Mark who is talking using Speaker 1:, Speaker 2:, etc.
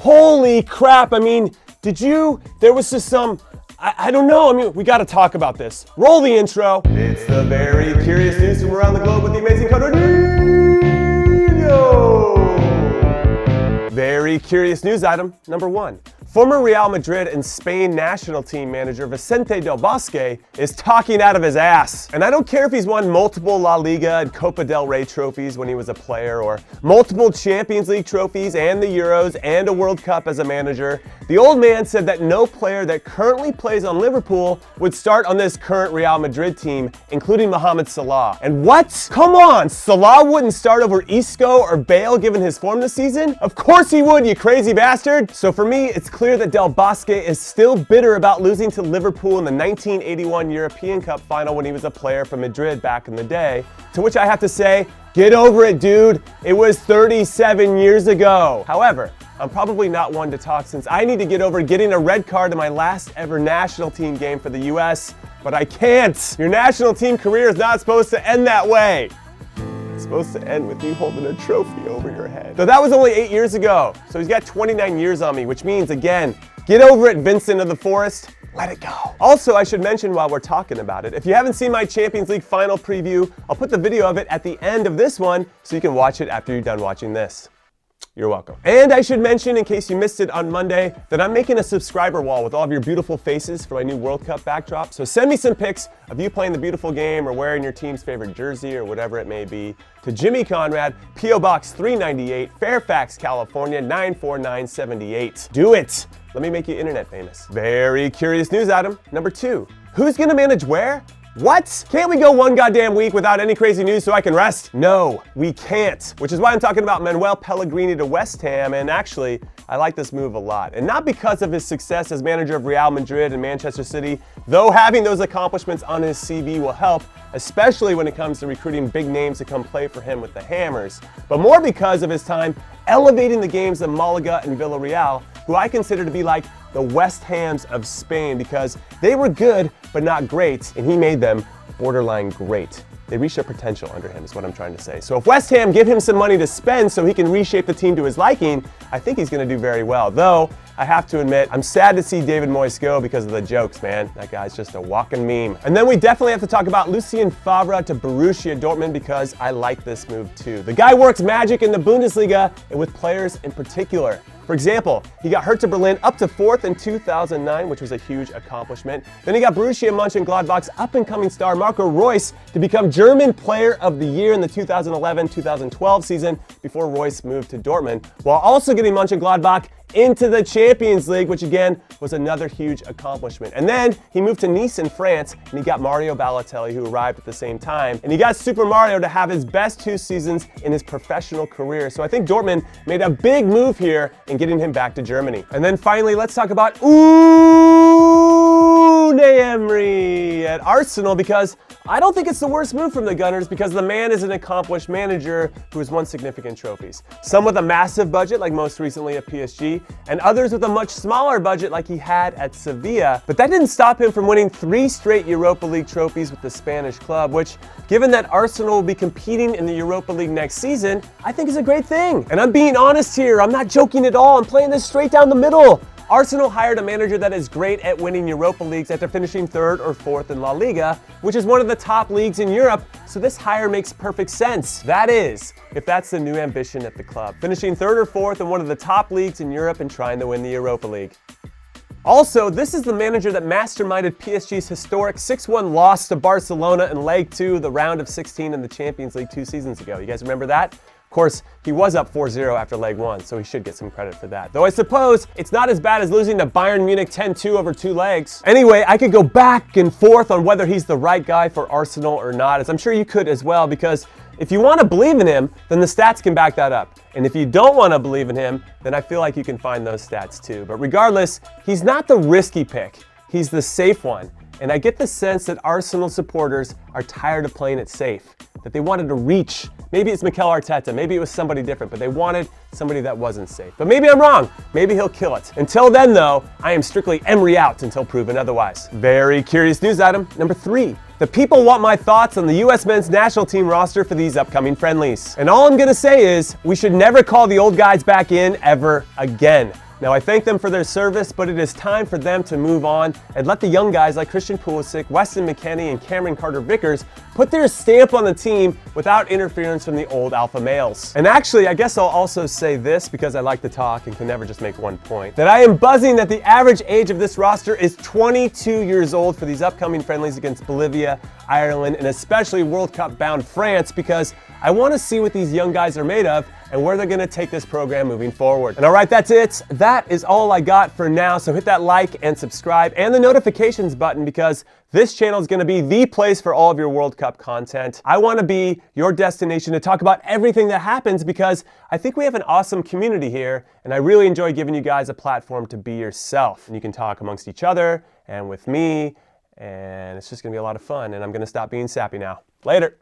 Speaker 1: Holy crap, I mean, there was just some, I don't know, I mean, we gotta talk about this. Roll the intro. It's the very curious news from around the globe with the amazing Conrad. Very curious news item, number 1. Former Real Madrid and Spain national team manager Vicente Del Bosque is talking out of his ass. And I don't care if he's won multiple La Liga and Copa del Rey trophies when he was a player, or multiple Champions League trophies and the Euros and a World Cup as a manager. The old man said that no player that currently plays on Liverpool would start on this current Real Madrid team, including Mohamed Salah. And what? Come on, Salah wouldn't start over Isco or Bale given his form this season? Of course he would, you crazy bastard! So for me, it's clear that Del Bosque is still bitter about losing to Liverpool in the 1981 European Cup final when he was a player for Madrid back in the day. To which I have to say, get over it, dude. It was 37 years ago. However, I'm probably not one to talk since I need to get over getting a red card in my last ever national team game for the US, but I can't. Your national team career is not supposed to end that way. It's supposed to end with you holding a trophy over your head. Though that was only 8 years ago, so he's got 29 years on me, which means, again, get over it, Vincent of the Forest. Let it go. Also, I should mention while we're talking about it, if you haven't seen my Champions League final preview, I'll put the video of it at the end of this one so you can watch it after you're done watching this. You're welcome. And I should mention, in case you missed it on Monday, that I'm making a subscriber wall with all of your beautiful faces for my new World Cup backdrop. So send me some pics of you playing the beautiful game or wearing your team's favorite jersey or whatever it may be to Jimmy Conrad, P.O. Box 398, Fairfax, California, 94978. Do it. Let me make you internet famous. Very curious news item, number 2. Who's gonna manage where? What? Can't we go one goddamn week without any crazy news so I can rest? No, we can't. Which is why I'm talking about Manuel Pellegrini to West Ham, and actually, I like this move a lot. And not because of his success as manager of Real Madrid and Manchester City, though having those accomplishments on his CV will help, especially when it comes to recruiting big names to come play for him with the Hammers, but more because of his time elevating the games of Malaga and Villarreal, who I consider to be like the West Hams of Spain, because they were good but not great, and he made them borderline great. They reached their potential under him, is what I'm trying to say. So if West Ham give him some money to spend so he can reshape the team to his liking, I think he's going to do very well. Though, I have to admit, I'm sad to see David Moyes go because of the jokes, man. That guy's just a walking meme. And then we definitely have to talk about Lucien Favre to Borussia Dortmund because I like this move too. The guy works magic in the Bundesliga and with players in particular. For example, he got Hertha Berlin up to 4th in 2009, which was a huge accomplishment. Then he got Borussia Mönchengladbach's up-and-coming star Marco Reus to become German Player of the Year in the 2011-2012 season before Reus moved to Dortmund, while also getting Mönchengladbach into the Champions League, which again was another huge accomplishment. And then he moved to Nice in France, and he got Mario Balotelli, who arrived at the same time. And he got Super Mario to have his best 2 seasons in his professional career. So I think Dortmund made a big move here in getting him back to Germany. And then finally, let's talk about Emery at Arsenal, because I don't think it's the worst move from the Gunners, because the man is an accomplished manager who has won significant trophies. Some with a massive budget, like most recently at PSG, and others with a much smaller budget like he had at Sevilla. But that didn't stop him from winning 3 straight Europa League trophies with the Spanish club, which, given that Arsenal will be competing in the Europa League next season, I think is a great thing. And I'm being honest here, I'm not joking at all, I'm playing this straight down the middle. Arsenal hired a manager that is great at winning Europa Leagues after finishing 3rd or 4th in La Liga, which is one of the top leagues in Europe, so this hire makes perfect sense. That is, if that's the new ambition at the club, finishing 3rd or 4th in one of the top leagues in Europe and trying to win the Europa League. Also, this is the manager that masterminded PSG's historic 6-1 loss to Barcelona in Leg 2, the round of 16 in the Champions League 2 seasons ago. You guys remember that? Of course, he was up 4-0 after leg 1, so he should get some credit for that. Though I suppose it's not as bad as losing to Bayern Munich 10-2 over 2 legs. Anyway, I could go back and forth on whether he's the right guy for Arsenal or not, as I'm sure you could as well, because if you want to believe in him, then the stats can back that up. And if you don't want to believe in him, then I feel like you can find those stats too. But regardless, he's not the risky pick. He's the safe one. And I get the sense that Arsenal supporters are tired of playing it safe, that they wanted to reach. Maybe it's Mikel Arteta, maybe it was somebody different, but they wanted somebody that wasn't safe. But maybe I'm wrong. Maybe he'll kill it. Until then, though, I am strictly Emery out until proven otherwise. Very curious news item number 3. The people want my thoughts on the U.S. men's national team roster for these upcoming friendlies. And all I'm gonna say is, we should never call the old guys back in ever again. Now, I thank them for their service, but it is time for them to move on and let the young guys like Christian Pulisic, Weston McKennie, and Cameron Carter-Vickers put their stamp on the team without interference from the old alpha males. And actually, I guess I'll also say this, because I like to talk and can never just make one point, that I am buzzing that the average age of this roster is 22 years old for these upcoming friendlies against Bolivia, Ireland, and especially World Cup bound France, because I want to see what these young guys are made of and where they're going to take this program moving forward. And all right, that's it. That is all I got for now. So hit that like and subscribe and the notifications button, because this channel is going to be the place for all of your World Cup content. I want to be your destination to talk about everything that happens, because I think we have an awesome community here, and I really enjoy giving you guys a platform to be yourself. And you can talk amongst each other and with me, and it's just going to be a lot of fun. And I'm going to stop being sappy now. Later.